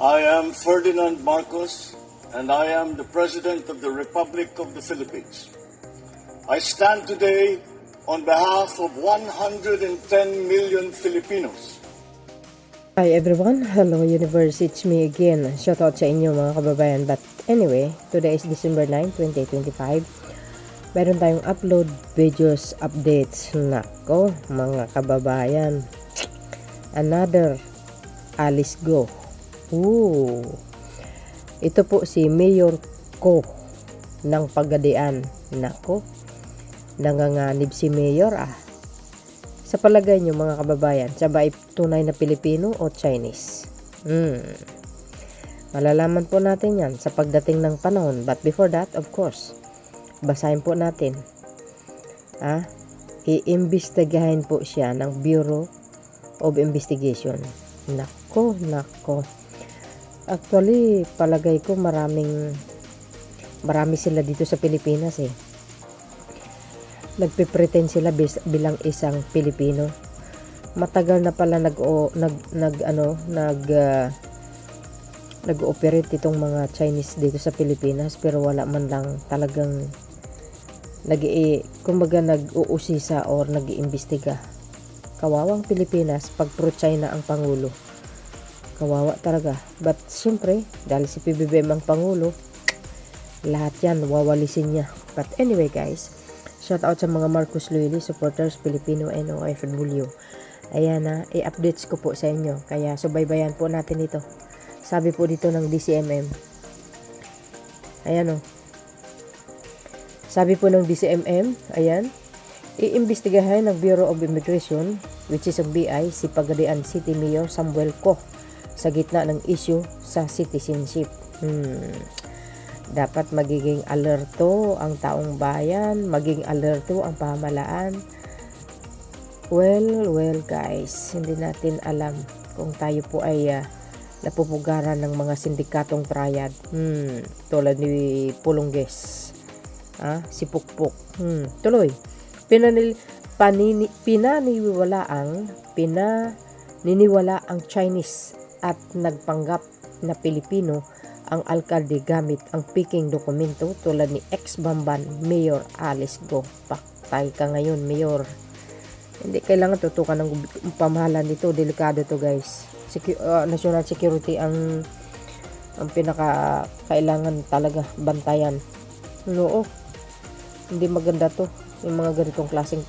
I am Ferdinand Marcos, and I am the President of the Republic of the Philippines. I stand today on behalf of 110 million Filipinos. Hi everyone, hello universe, it's me again. Shoutout sa inyo mga kababayan. But anyway, today is December 9, 2025. Meron tayong upload videos, updates. Nako mga kababayan, another Alice Go. Ooh. Ito po si Mayor Ko ng Pagadian. Nako, nanganganib si Mayor Sa palagay nyo mga kababayan, siya ba ay tunay na Pilipino o Chinese? Malalaman po natin yan sa pagdating ng panahon. But before that, of course, basahin po natin. Iimbestigahin po siya ng Bureau of Investigation. Nako. Actually, palagay ko marami sila dito sa Pilipinas Nagpe-pretend sila bilang isang Pilipino. Matagal na pala nag-ooperate itong mga Chinese dito sa Pilipinas, pero wala man lang talagang nag-uusisa or nag-iimbestiga. Kawawang Pilipinas pag pro-China ang Pangulo. Kawawa talaga. But siyempre, dahil si PBBM ang Pangulo, lahat yan wawalisin niya. But anyway guys, shout out sa mga Marcos Loyalist supporters, Filipino and OFW. Ayan i-updates ko po sa inyo. Kaya subaybayan po natin ito. Sabi po dito ng DCMM. Ayan Sabi po ng DCMM, ayan, iimbestigahan ng Bureau of Immigration, which is ang BI, si Pagadian City Mayor Samuel Ko sa gitna ng issue sa citizenship. Dapat magiging alerto ang taong bayan, maging alerto ang pamahalaan. Well guys, hindi natin alam kung tayo po ay napupugaran ng mga sindikatong triad. Tulad ni Pulongges. Si Pukpuk. Tuloy. Pinaniniwala ang Chinese at nagpanggap na Pilipino ang alkalde gamit ang peking dokumento tulad ni ex-Bamban Mayor Alice Go. Paktay ka ngayon, Mayor. Hindi kailangan tutukan ng pamahalaan nito. Delikado to guys. National security ang pinaka kailangan talaga bantayan. Oo. Hindi maganda to. Yung mga ganitong klaseng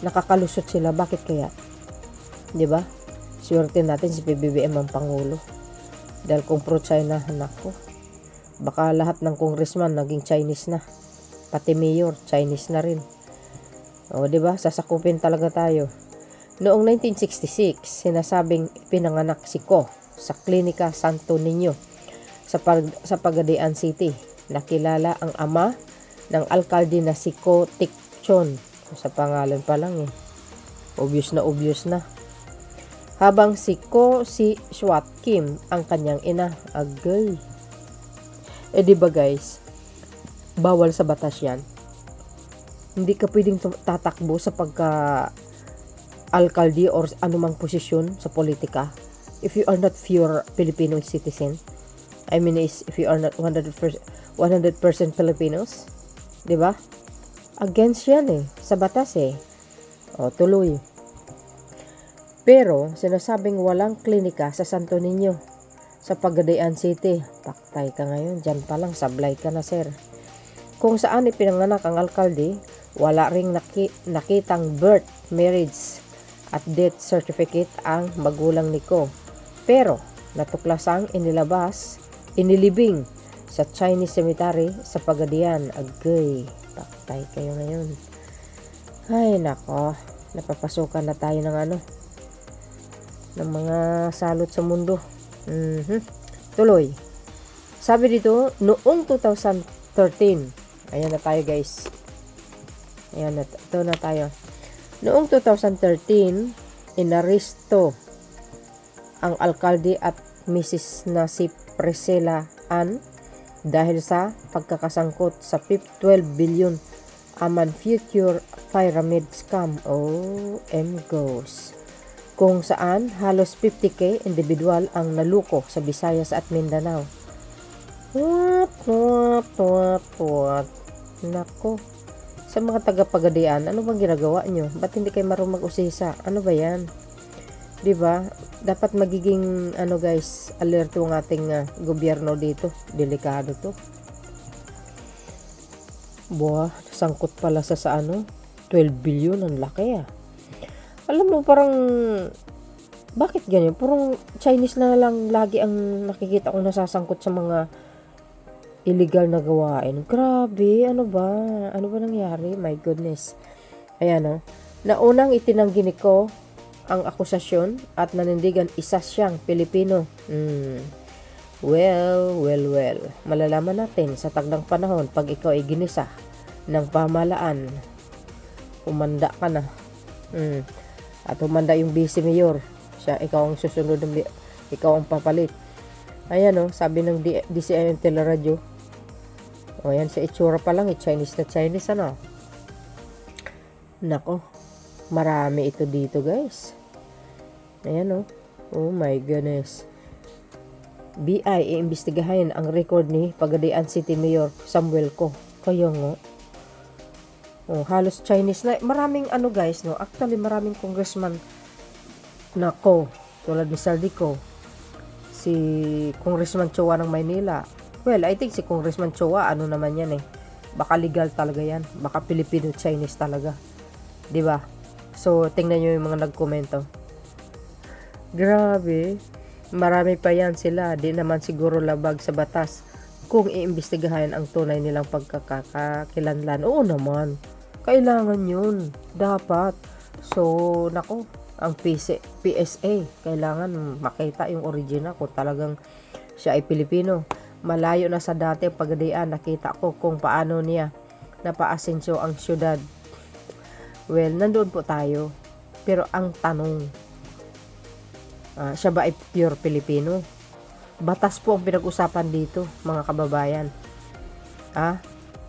nakakalusot sila. Bakit kaya? 'Di ba? Swerte natin si PBBM ang Pangulo. Dahil kung pro-China, nako, baka lahat ng congressman naging Chinese na. Pati mayor, Chinese na rin. O, diba? Sasakupin talaga tayo. Noong 1966, sinasabing pinanganak si Ko sa Klinika Santo Niño sa Pagadian City. Nakilala ang ama ng alkalde na si Ko Tikchon. Sa pangalan pa lang obvious na. Habang si Ko si Swat Kim ang kanyang ina. Agay. Diba guys, bawal sa batas yan. Hindi ka pwedeng tatakbo sa pagka-alkalde or anumang posisyon sa politika if you are not pure Filipino citizen. I mean, if you are not 100% Filipinos. Diba? Against yan sa batas O, tuloy. Pero, sinasabing walang klinika sa Santo Niño sa Pagadian City. Paktay ka ngayon. Diyan pa lang, sablay ka na, sir. Kung saan ipinanganak ang alkalde, wala ring nakitang birth, marriage, at death certificate ang magulang ni Ko. Pero, natuklasang inilibing sa Chinese cemetery sa Pagadian. Agay. Paktay kayo ngayon. Ay, nako. Napapasukan na tayo ng ng mga salot sa mundo. Tuloy. Sabi dito, noong 2013, ayan na tayo guys. Ito na tayo. Noong 2013, inaresto ang alkalde at Mrs. na si Priscilla Ann dahil sa pagkakasangkot sa 12 billion Aman Future Pyramid Scam. M goes. kung saan halos 50k individual ang naluko sa Visayas at Mindanao. What? Nako. Sa mga taga-Pagadian, ano bang ginagawa nyo? Ba't hindi kayo marunong mag-usisa? Ano ba yan? Diba? Dapat magiging, guys, alerto ang ating gobyerno dito. Delikado to. Buwa, sangkot pala sa 12 billion. Ang laki Alam mo, parang, bakit ganyan? Parang Chinese na lang lagi ang nakikita ko nasasangkot sa mga illegal na gawain. Grabe, ano ba? Ano ba nangyari? My goodness. Ayan Naunang itinanggi ni Ko ang akusasyon at nanindigan isa siyang Pilipino. Well. Malalaman natin sa tagdang panahon pag ikaw ay ginisa ng pamahalaan. Umanda ka na. At umanda yung vice mayor. Ikaw ang susunod, ikaw ang papalit. Ayan sabi ng DCIM Teleradyo. Ayan, sa itsura pa lang, Chinese na Chinese, Nako, marami ito dito, guys. Ayan, oh my goodness. BI, iimbestigahin ang record ni Pagadian City Mayor Samuel Ko. Kaya nga. Halos Chinese na. Maraming guys, Actually, maraming congressman na Ko. Tulad ni Saldico. Si Congressman Chua ng Maynila. Well, I think si Congressman Chua, naman yan Baka legal talaga yan. Baka Filipino-Chinese talaga. Diba? So, tingnan nyo yung mga nagkomento. Grabe. Marami pa yan sila. Di naman siguro labag sa batas kung iimbestigahan ang tunay nilang pagkakakilanlan. Oo naman. Kailangan yun. Dapat. So, nako. Ang PSA. Kailangan makita yung original kung talagang siya ay Pilipino. Malayo na sa dati Pagadian, nakita ko kung paano niya napaasensyo ang syudad. Well, nandoon po tayo. Pero ang tanong, siya ba ay pure Pilipino? Batas po ang pinag-usapan dito, mga kababayan.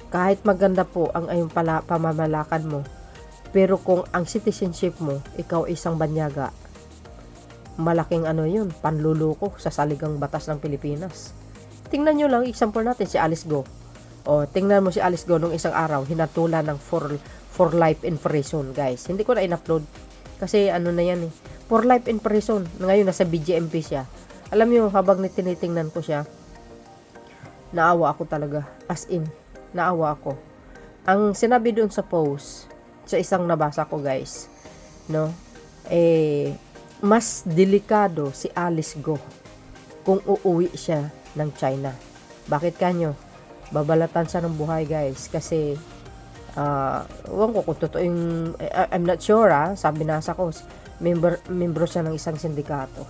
Kahit maganda po ang ayong pamamalakan mo, pero kung ang citizenship mo, ikaw isang banyaga, malaking yun, panluluko sa saligang batas ng Pilipinas. Tingnan nyo lang, example natin, si Alice Go. Tingnan mo si Alice Go nung isang araw, hinatulan ng for life in prison, guys. Hindi ko na in-upload. Kasi na yan for life in prison. Ngayon, nasa BGMP siya. Alam nyo, habang tinitingnan ko siya, naawa ako talaga. As in, naawa ako. Ang sinabi doon sa post, sa isang nabasa ko, guys, mas delikado si Alice Go kung uuwi siya ng China. Bakit kanyo? Babalatan siya ng buhay, guys. Kasi, huwag ko kung totoo yung, I'm not sure, sabi nasa ko, membro siya ng isang sindikato.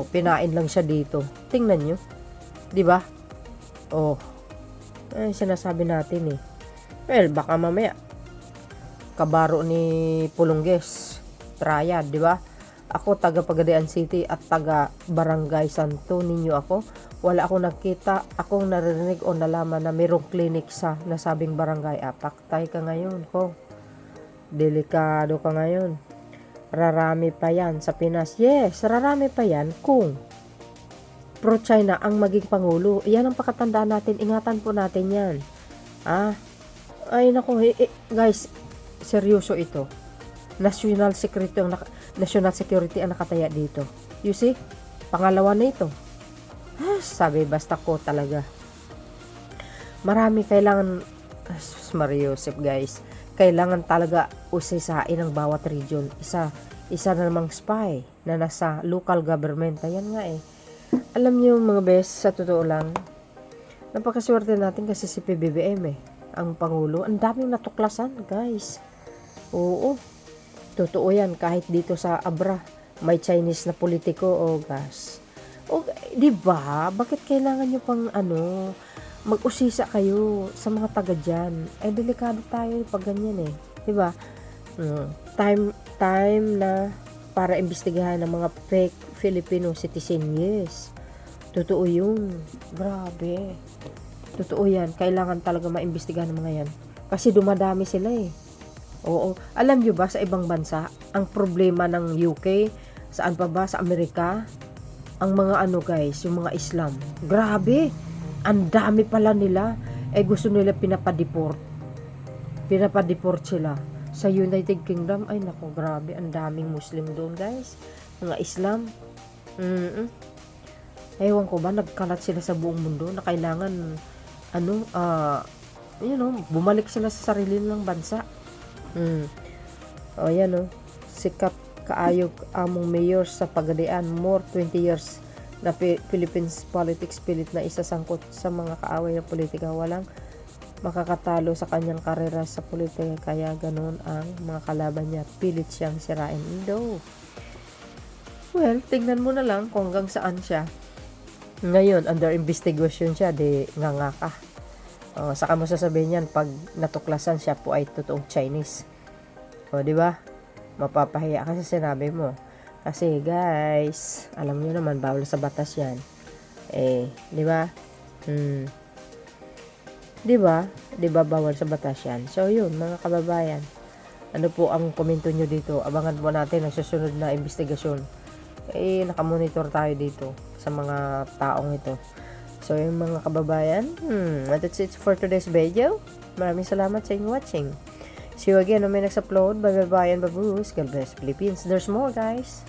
Pinain lang siya dito. Tingnan nyo. Diba? Sinasabi natin Well, baka mamaya, kabaro ni Pulongges, Triad, diba? Ako, taga Pagadian City at taga Barangay Santo Niño ako. Wala akong nakita, akong narinig o nalaman na mayroong clinic sa nasabing barangay. Paktay ka ngayon, ko. Delikado ka ngayon. Rarami pa yan sa Pinas. Yes, rarami pa yan kung pro-China ang maging pangulo. Yan ang pakatandaan natin. Ingatan po natin yan. Ay, naku, guys, seryoso ito. National security ang nakataya dito. You see? Pangalawa na ito. Sabi, basta ko talaga. Marami kailangan, Mariosep, guys. Kailangan talaga usisain ang bawat region. Isa na namang spy na nasa local government. Ayan nga Alam niyo mga best, sa totoo lang, napakaswerte natin kasi si PBBM ang Pangulo. Ang daming natuklasan, guys. Oo. Totoo yan, kahit dito sa Abra, may Chinese na politiko, gas. Diba? Bakit kailangan nyo pang mag-usisa kayo sa mga taga dyan? Delikado tayo pag ganyan Diba? Time na para imbestigahan ng mga fake Filipino citizen. Yes. Totoo yun. Grabe. Totoo yan. Kailangan talaga maimbestigahan ng mga yan. Kasi dumadami sila Oo. Alam nyo ba sa ibang bansa, ang problema ng UK, saan pa ba? Sa Amerika, ang mga ano guys, yung mga Islam. Grabe! Ang dami pala nila. Gusto nila pinapadeport. Pinapadeport sila. Sa United Kingdom, ay nako, grabe. Ang daming Muslim doon guys. Mga Islam. Ewan ko ba, nagkalat sila sa buong mundo na kailangan, bumalik sila sa sarili nilang bansa. O yan sikat kaayog among mayor sa Pagadian, more 20 years na Philippines politics, pilit na isasangkot sa mga kaaway ng politika. Walang makakatalo sa kanyang karera sa politika, kaya ganun ang mga kalaban niya, pilit siyang sirain. Well, tingnan mo na lang kung hanggang saan siya. Ngayon, under investigation siya, nga ka. Saka mo sasabihin yan, pag natuklasan siya po ay totoong Chinese. Di ba? Mapapahiya ka sa sinabi mo. Kasi guys, alam niyo naman, bawal sa batas yan. Di ba? Di ba? Di ba bawal sa batas yan? So yun, mga kababayan. Ano po ang komento nyo dito? Abangan po natin ang susunod na investigasyon. Nakamonitor tayo dito sa mga taong ito. So yung mga kababayan, that's it for today's video. Maraming salamat sa inyong watching. See you again on my next upload. Bye bye and babush. God bless Philippines. There's more guys.